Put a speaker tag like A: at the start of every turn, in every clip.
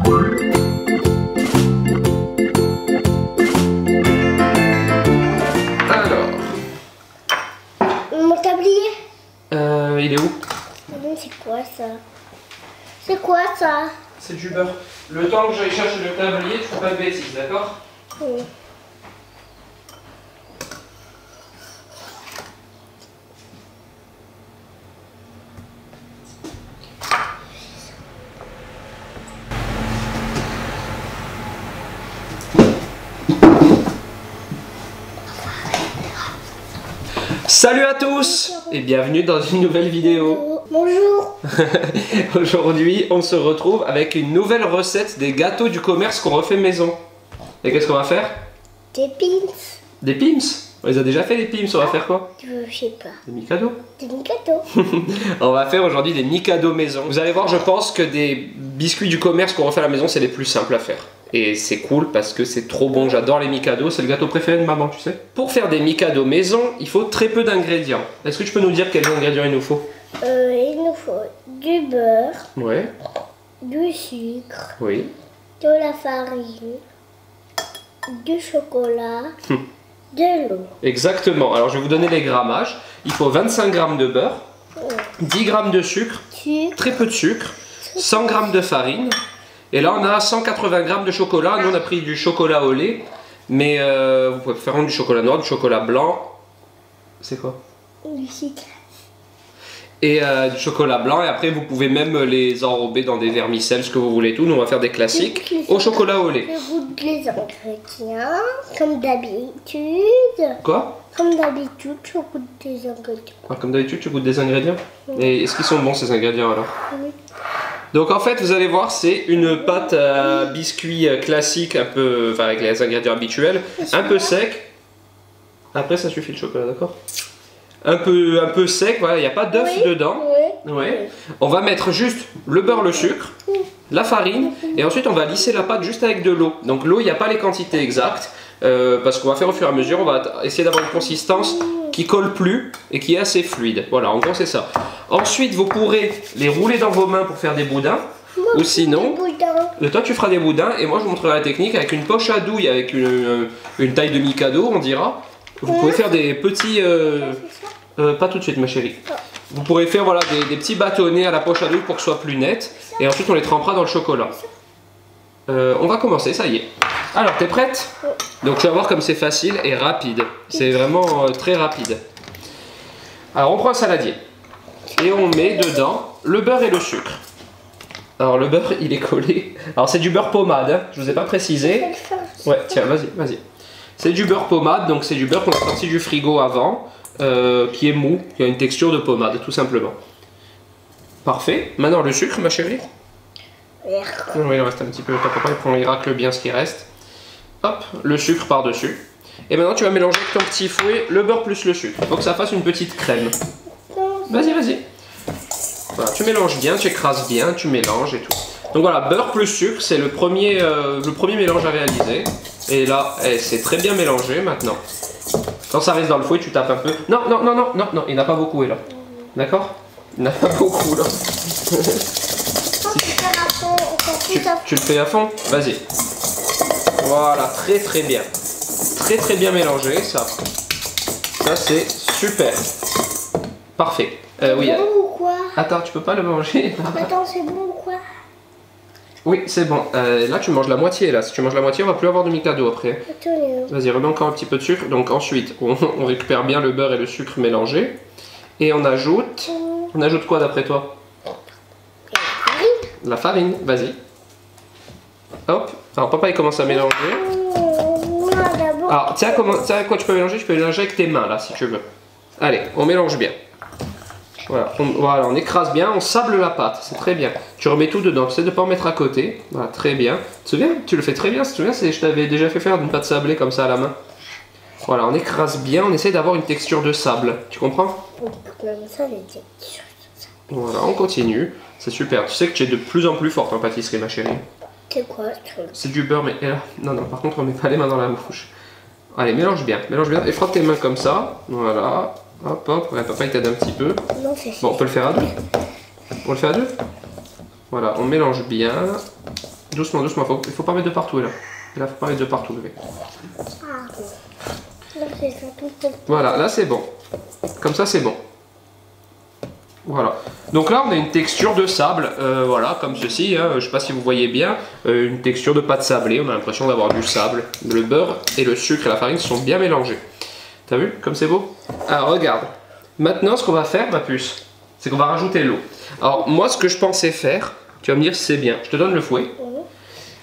A: Alors.
B: Mon tablier.
A: Il est où?
B: C'est quoi ça? C'est quoi ça?
A: C'est du beurre. Le temps que j'aille chercher le tablier, tu fais pas de bêtises, d'accord?
B: Oui.
A: Salut à tous et bienvenue dans une nouvelle vidéo.
B: Bonjour.
A: Aujourd'hui, on se retrouve avec une nouvelle recette des gâteaux du commerce qu'on refait maison. Et qu'est-ce qu'on va faire?
B: Des pins.
A: Des pims. On les a déjà fait les pims, on va faire quoi?
B: Je sais pas.
A: Des Mikado.
B: Des gâteaux.
A: On va faire aujourd'hui des Mikado maison. Vous allez voir, je pense que des biscuits du commerce qu'on refait à la maison, c'est les plus simples à faire. Et c'est cool parce que c'est trop bon, j'adore les Mikado, c'est le gâteau préféré de maman, tu sais. Pour faire des Mikado maison, il faut très peu d'ingrédients. Est-ce que tu peux nous dire quels ingrédients il nous faut?
B: Il nous faut du beurre,
A: Ouais.
B: du sucre,
A: Oui.
B: de la farine, du chocolat, de l'eau.
A: Exactement. Alors je vais vous donner les grammages. Il faut 25 g de beurre, 10 g de sucre, très peu de sucre, 100 g de farine. Et là on a 180 g de chocolat. Nous on a pris du chocolat au lait. Mais vous pouvez faire du chocolat noir, du chocolat blanc. C'est quoi?
B: Du sucre.
A: Et du chocolat blanc. Et après vous pouvez même les enrober dans des vermicelles, ce que vous voulez tout. Nous on va faire des classiques au chocolat au lait.
B: Je goûte les ingrédients, comme d'habitude.
A: Quoi?
B: Comme d'habitude, je goûte des ingrédients.
A: Ah, comme d'habitude tu goûtes des ingrédients? Et est-ce qu'ils sont bons ces ingrédients alors?
B: Oui.
A: Donc en fait vous allez voir, c'est une pâte à biscuit classique, un peu, enfin avec les ingrédients habituels, un peu sec. Après ça suffit le chocolat, d'accord? Un peu sec, voilà, il n'y a pas d'œuf dedans.
B: Oui.
A: Ouais. On va mettre juste le beurre, le sucre, la farine, et ensuite on va lisser la pâte juste avec de l'eau. Donc l'eau, il n'y a pas les quantités exactes, parce qu'on va faire au fur et à mesure, on va essayer d'avoir une consistance qui colle plus et qui est assez fluide. Voilà, en gros c'est ça. Ensuite vous pourrez les rouler dans vos mains pour faire des boudins, ou sinon, toi tu feras des boudins, et moi je vous montrerai la technique avec une poche à douille, avec une taille de Mikado on dira. Vous pouvez faire des petits... pas tout de suite ma chérie. Vous pourrez faire voilà, des petits bâtonnets à la poche à douille pour que ce soit plus net. Et ensuite on les trempera dans le chocolat. On va commencer, ça y est. Alors t'es prête? Donc tu vas voir comme c'est facile et rapide. C'est vraiment très rapide. Alors on prend un saladier. Et on met dedans le beurre et le sucre. Alors le beurre il est collé. Alors c'est du beurre pommade, hein. Je vous ai pas précisé. Ouais tiens vas-y. C'est du beurre pommade, donc c'est du beurre qu'on a sorti du frigo avant. Qui est mou, qui a une texture de pommade, tout simplement. Parfait. Maintenant le sucre, ma chérie. Oui, il reste un petit peu. Il racle bien ce qui reste. Hop, le sucre par-dessus. Et maintenant tu vas mélanger avec ton petit fouet le beurre plus le sucre. Il faut que ça fasse une petite crème. Vas-y. Voilà, tu mélanges bien, tu écrases bien, tu mélanges et tout. Donc voilà, beurre plus sucre, c'est le premier mélange à réaliser. Et là, c'est très bien mélangé maintenant. Quand ça reste dans le fouet, tu tapes un peu. Non, il n'y en a pas beaucoup là. D'accord? Il n'y en a pas beaucoup là. Tu le fais à fond? Vas-y. Voilà, très bien. Très bien mélangé, ça. Ça c'est super. Parfait. Oui.
B: Bon ou quoi?
A: Attends, tu peux pas le manger.
B: Attends, c'est bon ou quoi?
A: Oui, c'est bon. Là, tu manges la moitié. Là, si tu manges la moitié, on va plus avoir de Mikado après. Vas-y, remets encore un petit peu de sucre. Donc ensuite, on récupère bien le beurre et le sucre mélangés. Et on ajoute... On ajoute quoi d'après toi? La farine. Vas-y. Hop. Alors papa, il commence à mélanger. Alors, tiens, quoi tu peux mélanger? Tu peux mélanger avec tes mains, là, si tu veux. Allez, on mélange bien. Voilà, on écrase bien, on sable la pâte, c'est très bien. Tu remets tout dedans, tu sais de ne pas en mettre à côté. Voilà, très bien. Tu te souviens? Tu le fais très bien, tu te souviens? Je t'avais déjà fait faire d'une pâte sablée comme ça à la main. Voilà, on écrase bien, on essaie d'avoir une texture de sable. Tu comprends? Voilà, on continue. C'est super. Tu sais que tu es de plus en plus forte en pâtisserie, ma chérie.
B: C'est quoi ce truc?
A: C'est du beurre, mais... Non, par contre, on met pas les mains dans la bouche. Allez, mélange bien. Et frotte tes mains comme ça. Voilà. Hop. Ouais, papa, il t'aide un petit peu. Bon, on peut le faire à deux. On le fait à deux. Voilà, on mélange bien. Doucement, doucement, il faut pas mettre de partout là. Là, faut pas mettre de partout, bébé.
B: Là, c'est ça tout seul.
A: Voilà, là c'est bon. Comme ça c'est bon. Voilà. Donc là on a une texture de sable, voilà, comme ceci, hein. Je sais pas si vous voyez bien, une texture de pâte sablée, on a l'impression d'avoir du sable. Le beurre et le sucre et la farine sont bien mélangés. T'as vu comme c'est beau? Alors regarde, maintenant ce qu'on va faire ma puce, c'est qu'on va rajouter l'eau. Alors moi ce que je pensais faire, tu vas me dire si c'est bien, je te donne le fouet,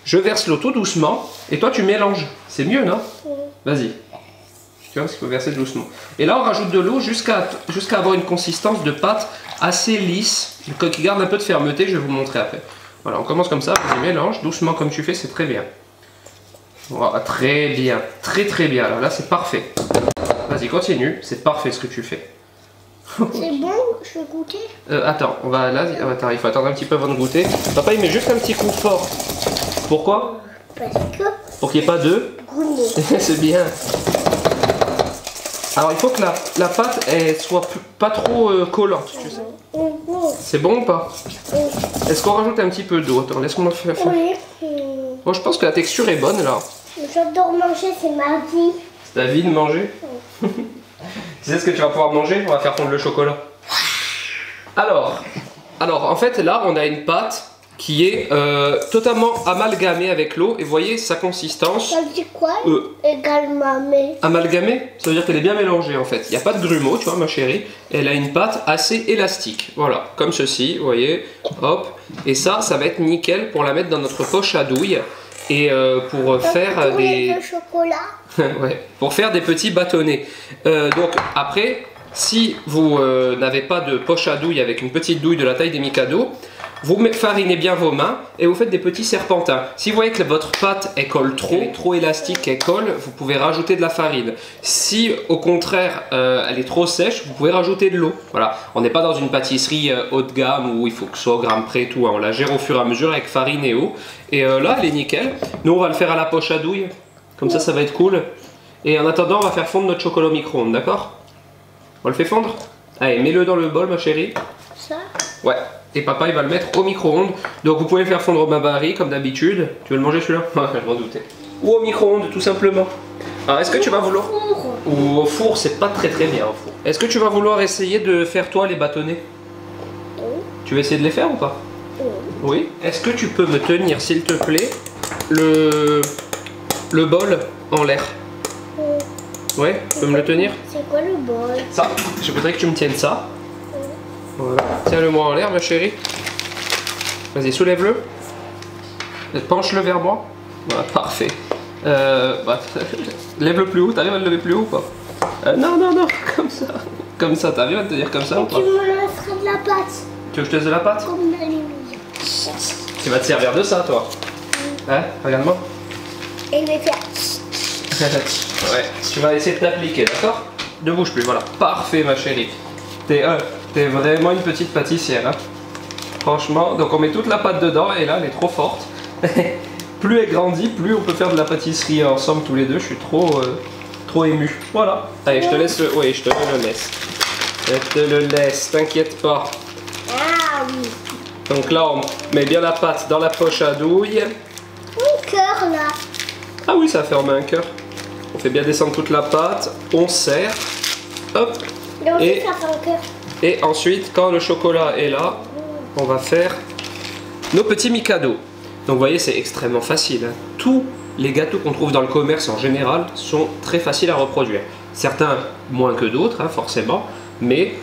A: je verse l'eau tout doucement et toi tu mélanges, c'est mieux non? Vas-y. Tu vois, parce qu'il faut verser doucement. Et là, on rajoute de l'eau jusqu'à avoir une consistance de pâte assez lisse, qui garde un peu de fermeté, je vais vous montrer après. Voilà, on commence comme ça, on mélange doucement comme tu fais, c'est très bien. Voilà, très bien, très très bien. Alors là, c'est parfait. Vas-y, continue, c'est parfait ce que tu fais.
B: C'est bon, je vais goûter.
A: Attends, on va là, attends, il faut attendre un petit peu avant de goûter. Papa, il met juste un petit coup fort. Pourquoi?
B: Parce que...
A: Pour qu'il n'y ait pas de...
B: Goûter.
A: C'est bien. Alors il faut que la pâte elle soit pas trop collante, tu sais. C'est bon ou pas? Est-ce qu'on rajoute un petit peu d'eau? Attends, laisse-moi faire.
B: Oui.
A: Bon, je pense que la texture est bonne là.
B: J'adore manger, c'est ma vie.
A: C'est ta vie de manger? Tu sais ce que tu vas pouvoir manger? On va faire fondre le chocolat. Alors en fait là on a une pâte qui est totalement amalgamée avec l'eau et vous voyez sa consistance.
B: Ça dit quoi? Également, mais...
A: Amalgamée, ça veut dire qu'elle est bien mélangée en fait. Il n'y a pas de grumeaux, tu vois ma chérie. Elle a une pâte assez élastique. Voilà, comme ceci, vous voyez. Hop. Et ça va être nickel pour la mettre dans notre poche à douille. Et pour faire des...
B: de chocolat.
A: Ouais, pour faire des petits bâtonnets. Donc après, si vous n'avez pas de poche à douille avec une petite douille de la taille des Mikado, vous farinez bien vos mains et vous faites des petits serpentins. Si vous voyez que votre pâte elle colle trop, elle est trop élastique, elle colle, vous pouvez rajouter de la farine. Si au contraire elle est trop sèche, vous pouvez rajouter de l'eau. Voilà, on n'est pas dans une pâtisserie haut de gamme où il faut que ce soit au gramme près et tout. Hein. On la gère au fur et à mesure avec farine et eau. Et là, elle est nickel. Nous, on va le faire à la poche à douille. Comme ça va être cool. Et en attendant, on va faire fondre notre chocolat au micro-ondes, d'accord? On le fait fondre? Allez, mets-le dans le bol, ma chérie.
B: Ça?
A: Ouais. Et papa il va le mettre au micro-ondes. Donc vous pouvez le faire fondre au bain-marie comme d'habitude. Tu veux le manger celui-là? Ouais, je m'en doutais. Ou au micro-ondes tout simplement. Alors est-ce que tu vas vouloir... Ou au four, c'est pas très bien au four. Est-ce que tu vas vouloir essayer de faire toi les bâtonnets?
B: Oui.
A: Tu veux essayer de les faire ou pas?
B: Oui.
A: Oui. Est-ce que tu peux me tenir s'il te plaît le bol en l'air? Ouais, tu peux me le tenir?
B: C'est quoi le bol?
A: Ça, je voudrais que tu me tiennes ça. Voilà. Tiens-le-moi en l'air, ma chérie. Vas-y, soulève-le. Penche-le vers moi. Voilà, parfait. Lève-le plus haut. T'arrives à le lever plus haut ou pas? Non, comme ça. Comme ça, t'arrives à te tenir comme ça ou pas?
B: Tu me laisseras de la pâte.
A: Tu veux que je te laisse de la pâte?
B: Comme d'aluminium.
A: Tu vas te servir de ça, toi. Hein? Regarde-moi.
B: Et il va faire...
A: Ouais, tu vas essayer de t'appliquer, d'accord? Ne bouge plus, voilà. Parfait, ma chérie. T'es vraiment une petite pâtissière, hein. Franchement, donc on met toute la pâte dedans et là elle est trop forte. Plus elle grandit, plus on peut faire de la pâtisserie ensemble tous les deux. Je suis trop ému. Voilà. Allez, je te laisse le... Oui, je te le laisse. Je te le laisse, t'inquiète pas.
B: Ah oui.
A: Donc là, on met bien la pâte dans la poche à douille.
B: Un cœur là.
A: Ah oui, ça fait en main un cœur. On fait bien descendre toute la pâte, on serre. Hop.
B: Et ça fait un cœur.
A: Et ensuite, quand le chocolat est là, on va faire nos petits Mikado. Donc vous voyez, c'est extrêmement facile. Hein. Tous les gâteaux qu'on trouve dans le commerce en général sont très faciles à reproduire. Certains moins que d'autres, hein, forcément, mais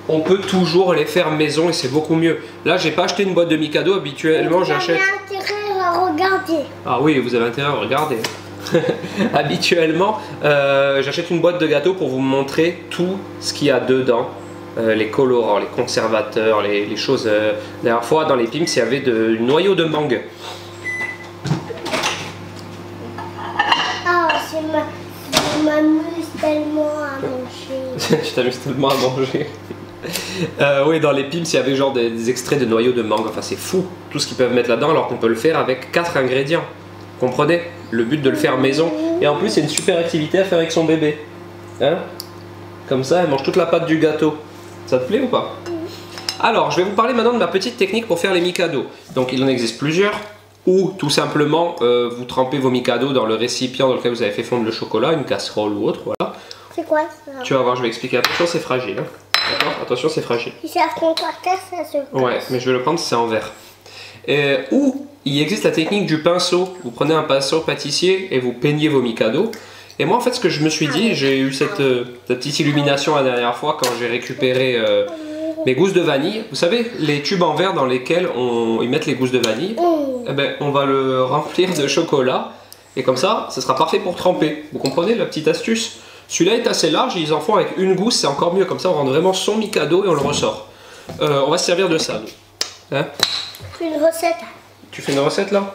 A: on peut toujours les faire maison et c'est beaucoup mieux. Là, j'ai pas acheté une boîte de Mikado, habituellement j'achète...
B: Vous avez intérêt à regarder.
A: Ah oui, vous avez intérêt à regarder. Habituellement, j'achète une boîte de gâteaux pour vous montrer tout ce qu'il y a dedans. Les colorants, les conservateurs, les choses. La dernière fois, dans les Pim's, il y avait du noyau de mangue.
B: Ah, je m'amuse tellement à manger.
A: Tu t'amuses tellement à manger. Oui, dans les Pim's, il y avait genre des extraits de noyau de mangue. Enfin, c'est fou tout ce qu'ils peuvent mettre là-dedans, alors qu'on peut le faire avec 4 ingrédients. Comprenez le but de le faire maison. Et en plus, c'est une super activité à faire avec son bébé. Hein? Comme ça, elle mange toute la pâte du gâteau. Ça te plaît ou pas? Alors, je vais vous parler maintenant de ma petite technique pour faire les Mikado. Donc, il en existe plusieurs. Ou tout simplement, vous trempez vos Mikado dans le récipient dans lequel vous avez fait fondre le chocolat, une casserole ou autre, voilà.
B: C'est quoi ça?
A: Tu vas voir, je vais expliquer. Attention, c'est fragile. Hein. D'accord? Attention, c'est fragile.
B: Si ça se prend par terre, ça se casse.
A: Ouais, mais je vais le prendre, c'est en verre. Ou il existe la technique du pinceau. Vous prenez un pinceau pâtissier et vous peignez vos Mikado. Et moi, en fait, ce que je me suis dit, j'ai eu cette petite illumination la dernière fois quand j'ai récupéré mes gousses de vanille. Vous savez, les tubes en verre dans lesquels ils mettent les gousses de vanille, eh ben, on va le remplir de chocolat. Et comme ça, ce sera parfait pour tremper. Vous comprenez la petite astuce? Celui-là est assez large, ils en font avec une gousse, c'est encore mieux. Comme ça, on rentre vraiment son Mikado et on le ressort. On va se servir de ça, nous. Hein?
B: Je fais une recette.
A: Tu fais une recette là?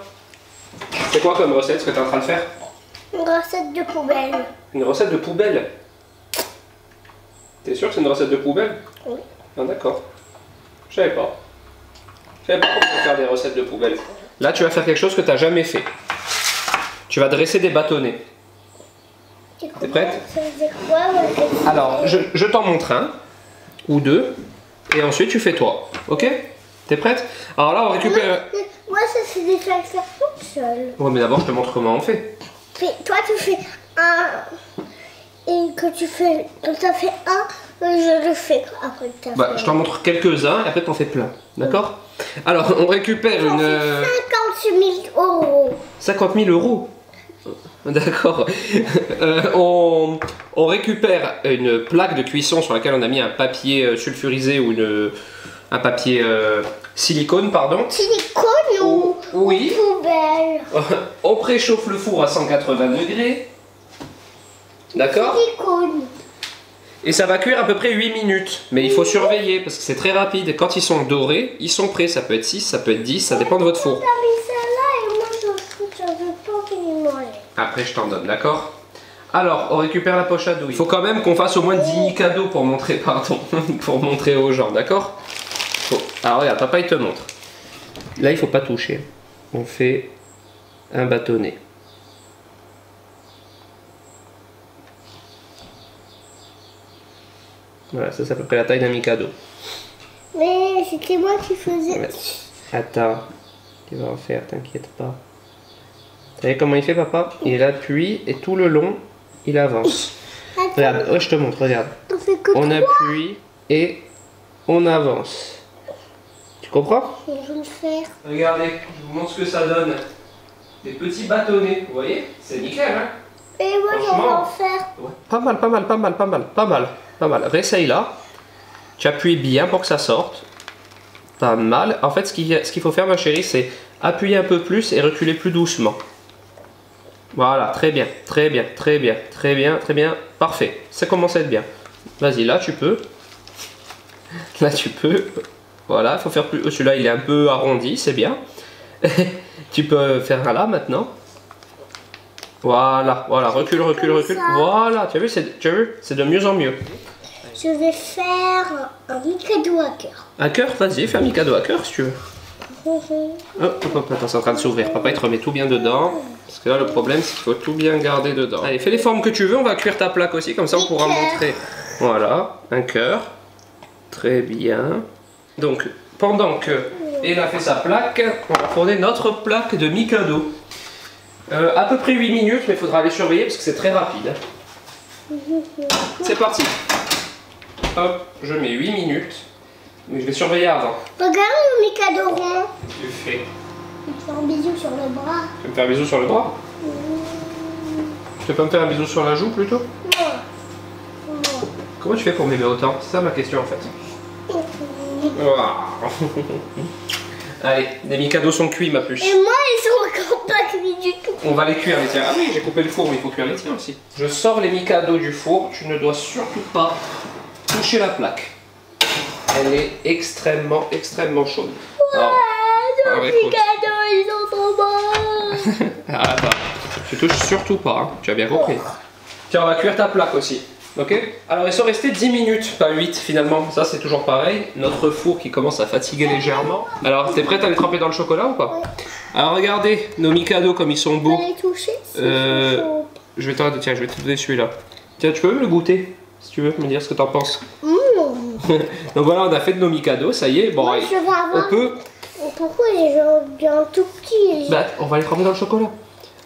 A: C'est quoi comme recette, ce que tu es en train de faire?
B: Une recette de poubelle.
A: Une recette de poubelle? T'es sûr que c'est une recette de poubelle?
B: Oui.
A: Ah d'accord. Je savais pas. Je savais pas comment faire des recettes de poubelle. Là, tu vas faire quelque chose que tu n'as jamais fait. Tu vas dresser des bâtonnets. T'es prête?
B: Ça veut dire quoi?
A: Alors, je t'en montre un ou deux. Et ensuite, tu fais toi. Ok? T'es prête? Alors là, on récupère...
B: Moi, ça c'est des faire toute seule.
A: Ouais, mais d'abord, je te montre comment on fait.
B: Toi, tu fais un. Et quand tu fais. Quand t'as fait un, je le fais après que t'as
A: Bah,
B: fait
A: je t'en montre quelques-uns et après, t'en fais plein. D'accord? Alors, on récupère
B: un.
A: une...
B: 50 000 euros.
A: 50 000 euros. D'accord. On récupère une plaque de cuisson sur laquelle on a mis un papier sulfurisé ou un papier silicone, pardon.
B: Silicone ou
A: Oui.
B: poubelle?
A: On préchauffe le four à 180 degrés. D'accord?
B: Silicone.
A: Et ça va cuire à peu près 8 minutes. Mais il faut surveiller parce que c'est très rapide. Et quand ils sont dorés, ils sont prêts. Ça peut être 6, ça peut être 10, ça dépend de votre four.
B: T'as mis celle-là et moi je veux pas qu'il mange.
A: Après, je t'en donne, d'accord? Alors, on récupère la poche à douille. Il faut quand même qu'on fasse au moins 10 Mikado pour montrer, pardon, pour montrer aux gens, d'accord? Alors, regarde, papa, il te montre. Là, il faut pas toucher. On fait un bâtonnet. Voilà, ça, c'est à peu près la taille d'un Mikado.
B: Mais c'était moi qui faisais.
A: Ouais. Attends, tu vas en faire, t'inquiète pas. Vous savez comment il fait, papa? Il appuie et tout le long, il avance.
B: Attends,
A: Regarde, oh, je te montre, regarde.
B: on fait que
A: On
B: trois.
A: appuie et on avance. Tu comprends?
B: Je vais le faire.
A: Regardez, je vous montre ce que ça donne. Des petits bâtonnets, vous voyez? C'est nickel, hein?
B: Et moi j'en vais en faire.
A: Ouais. Pas mal, pas mal, pas mal, pas mal, pas mal, pas mal. Réessaye là. Tu appuies bien pour que ça sorte. Pas mal. En fait, ce qu'il faut faire, ma chérie, c'est appuyer un peu plus et reculer plus doucement. Voilà, très bien, très bien, très bien, très bien, très bien. Parfait, ça commence à être bien. Vas-y, là tu peux. Là tu peux. Voilà, il faut faire plus. Celui-là, il est un peu arrondi, c'est bien. Tu peux faire un là maintenant. Voilà, voilà, recule, recule, recule. Voilà, tu as vu, c'est de mieux en mieux.
B: Je vais faire un Mikado à cœur.
A: Un cœur, vas-y, fais un Mikado à cœur si tu veux. Hop, hop, hop, attends, c'est en train de s'ouvrir. Papa, il te remet tout bien dedans. Parce que là, le problème, c'est qu'il faut tout bien garder dedans. Allez, fais les formes que tu veux. On va cuire ta plaque aussi, comme ça, on pourra montrer. Voilà, un cœur. Très bien. Donc, pendant que Ella fait sa plaque, on va fourner notre plaque de Mikado. À peu près 8 minutes, mais il faudra les surveiller parce que c'est très rapide. C'est parti. Hop, je mets 8 minutes. Mais je vais surveiller avant.
B: Regarde le Mikado rond.
A: Tu fais.
B: Je te fais un bisou sur le bras.
A: Tu veux me faire un bisou sur le bras? Tu peux pas me faire un bisou sur la joue plutôt?
B: Non.
A: Comment tu fais pour m'aimer autant? C'est ça ma question en fait. Waouh. Allez, les Mikado sont cuits ma puce.
B: Et moi, ils sont encore pas cuits du tout.
A: On va les cuire les tiens. Ah oui, j'ai coupé le four, mais il faut cuire les tiens aussi. Je sors les Mikado du four. Tu ne dois surtout pas toucher la plaque. Elle est extrêmement, extrêmement chaude. Alors,
B: Nos Mikado, ils sont trop bons.
A: ah, attends, tu touches surtout pas, hein. Tu as bien compris. Tiens, on va cuire ta plaque aussi. Ok? Alors, ils sont restés 10 minutes, pas 8 finalement. Ça, c'est toujours pareil. Notre four qui commence à fatiguer légèrement. Alors, t'es prête à les tremper dans le chocolat ou pas? Alors, regardez nos Mikado comme ils sont beaux.
B: Les toucher,
A: Je vais te donner celui-là. Tiens, tu peux me le goûter si tu veux me dire ce que t'en penses. Donc voilà, on a fait de nos Mikado, ça y est. Bon,
B: moi, je vais avoir...
A: on peut.
B: pourquoi les gens bien tout petits?
A: Bah, on va les tremper dans le chocolat.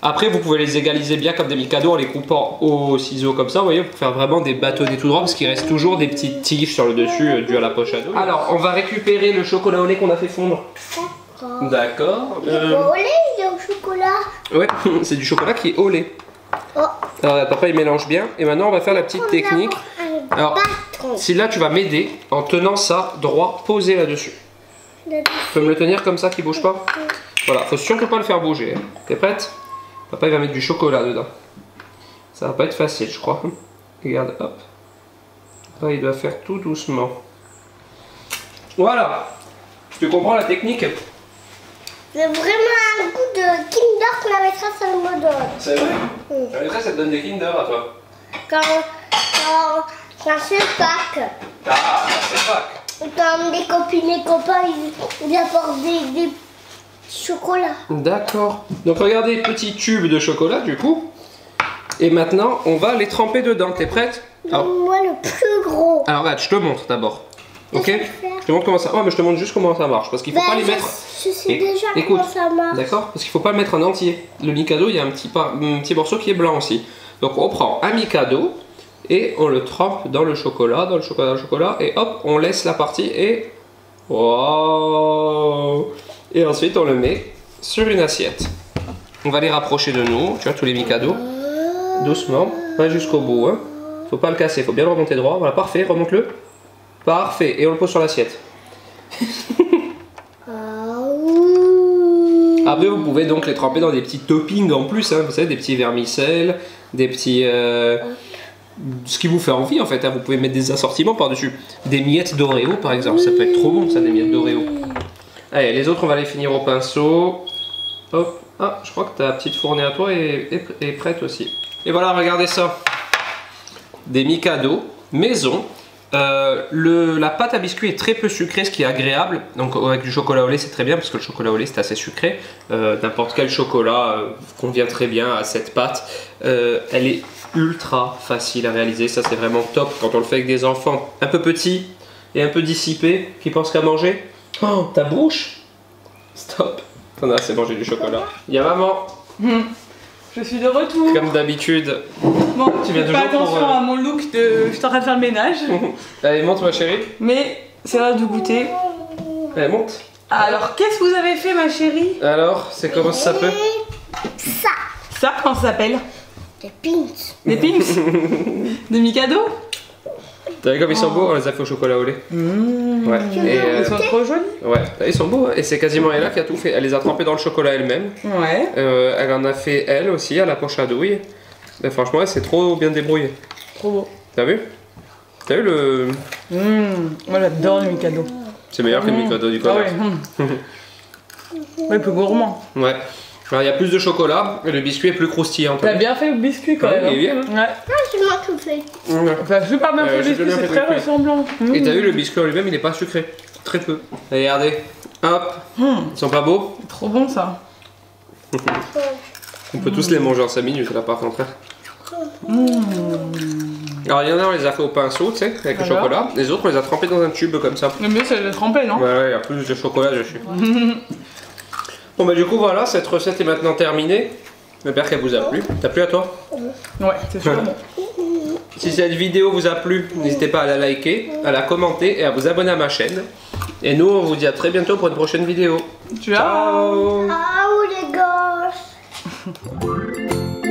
A: Après, vous pouvez les égaliser bien comme des Mikado en les coupant au ciseau comme ça, vous voyez, pour faire vraiment des bâtonnets tout droits, parce qu'il reste toujours des petites tiges sur le dessus dû à la poche à dos. Alors, on va récupérer le chocolat au lait qu'on a fait fondre. D'accord.
B: Il est pas au lait, il est au chocolat.
A: Ouais, c'est du chocolat qui est au lait.
B: Oh.
A: Alors, papa, il mélange bien. Et maintenant, on va faire la petite technique. Alors, si là, tu vas m'aider en tenant ça droit, posé là-dessus. Tu peux me le tenir comme ça, qu'il bouge pas? Voilà, faut surtout pas le faire bouger. Hein. T'es prête? Papa il va mettre du chocolat dedans. Ça va pas être facile je crois. Regarde, hop. Là il doit faire tout doucement. Voilà. Tu comprends la technique?
B: C'est vraiment un goût de Kinder que la maîtresse elle me donne.
A: C'est vrai? La maîtresse elle te donne des Kinder à toi?
B: Quand c'est Pâques.
A: Ah, c'est Pâques.
B: Quand des copines et copains ils apportent des chocolat.
A: D'accord. Donc regardez, petit tube de chocolat du coup. Et maintenant, on va les tremper dedans. T'es prête? Alors,
B: moi le plus gros.
A: Alors regarde, je te montre d'abord. Ok? Je te montre comment ça. Oh, mais je te montre juste comment ça marche. Parce qu'il faut pas les mettre.
B: Je sais déjà comment ça marche.
A: D'accord? Parce qu'il faut pas le mettre en entier. Le Mikado, il y a un petit morceau qui est blanc aussi. Donc on prend un Mikado et on le trempe dans le chocolat, dans le chocolat, dans le chocolat. Et hop, on laisse la partie et. Wow! Et ensuite, on le met sur une assiette. On va les rapprocher de nous, tu vois, tous les Mikado. Doucement, pas jusqu'au bout. Hein. Faut pas le casser, faut bien le remonter droit. Voilà, parfait, remonte-le. Parfait, et on le pose sur l'assiette. Après, vous pouvez donc les tremper dans des petits toppings en plus. Hein. Vous savez, des petits vermicelles, des petits... ce qui vous fait envie en fait. Hein. Vous pouvez mettre des assortiments par-dessus. Des miettes d'Oreo par exemple. Ça peut être trop bon ça, des miettes d'Oreo. Allez, les autres, on va les finir au pinceau. Hop. Ah, je crois que ta petite fournée à toi est prête aussi. Et voilà, regardez ça. Des Mikado maison. La pâte à biscuit est très peu sucrée, ce qui est agréable. Donc avec du chocolat au lait, c'est très bien, parce que le chocolat au lait, c'est assez sucré. N'importe quel chocolat convient très bien à cette pâte. Elle est ultra facile à réaliser. Ça, c'est vraiment top quand on le fait avec des enfants un peu petits et un peu dissipés, qui pensent qu'à manger. Oh, ta bouche? Stop. T'en as assez mangé du chocolat. Il y a maman.
C: Je suis de retour.
A: Comme d'habitude.
C: Bon,
A: Tu viens
C: fais
A: toujours
C: pas attention
A: pour,
C: à mon look de... Je suis en train de faire le ménage.
A: Allez, monte ma chérie.
C: Mais c'est l'heure de goûter.
A: Allez, monte.
C: Alors, qu'est-ce que vous avez fait ma chérie?
A: Alors, c'est comment ça s'appelle?
B: Ça.
C: Ça, comment ça s'appelle?
B: Des pins.
C: Des pins? Des Mikado?
A: T'as vu comme ils sont beaux? On les a fait au chocolat au lait. Ouais. Et,
C: Ils sont trop jolis.
A: ouais, ils sont beaux. Hein. Et c'est quasiment Ella qui a tout fait. Elle les a trempés dans le chocolat elle-même.
C: Ouais.
A: Elle en a fait elle aussi à la poche à douille. Et franchement, elle s'est trop bien débrouillée.
C: Trop beau.
A: T'as vu? T'as vu le...
C: Moi j'adore les Mikado.
A: C'est meilleur que le Mikado du
C: Ah
A: commerce.
C: ouais. Ouais, plus gourmand.
A: Ouais. Alors il y a plus de chocolat et le biscuit est plus croustillant.
C: T'as bien fait le biscuit quand même.
A: Il est bien.
C: Hein. Ouais.
B: Ah, c'est moi qui fais.
A: Ouais.
C: T'as super bien fait le
A: j'ai
C: biscuit,
A: bien
C: c'est
A: fait
C: très
A: le biscuit.
C: ressemblant.
A: Et t'as vu, le biscuit en lui-même, il n'est pas sucré. Très peu. Regardez. Hop. Ils sont pas beaux?
C: Trop bon ça.
A: On peut tous les manger en 5 minutes là par contre. Alors il y en a, on les a fait au pinceau, tu sais, avec le
C: Alors
A: chocolat. Les autres, on les a trempés dans un tube comme ça.
C: Le mieux c'est de le tremper, non?
A: Ouais, il y a plus de chocolat dessus. Bon bah du coup voilà, cette recette est maintenant terminée. J'espère qu'elle vous a plu. T'as plu à toi?
C: Ouais, c'est super bon.
A: Si cette vidéo vous a plu, n'hésitez pas à la liker, à la commenter et à vous abonner à ma chaîne. Et nous, on vous dit à très bientôt pour une prochaine vidéo.
C: Ciao.
A: Ciao.
B: Ah, les gosses.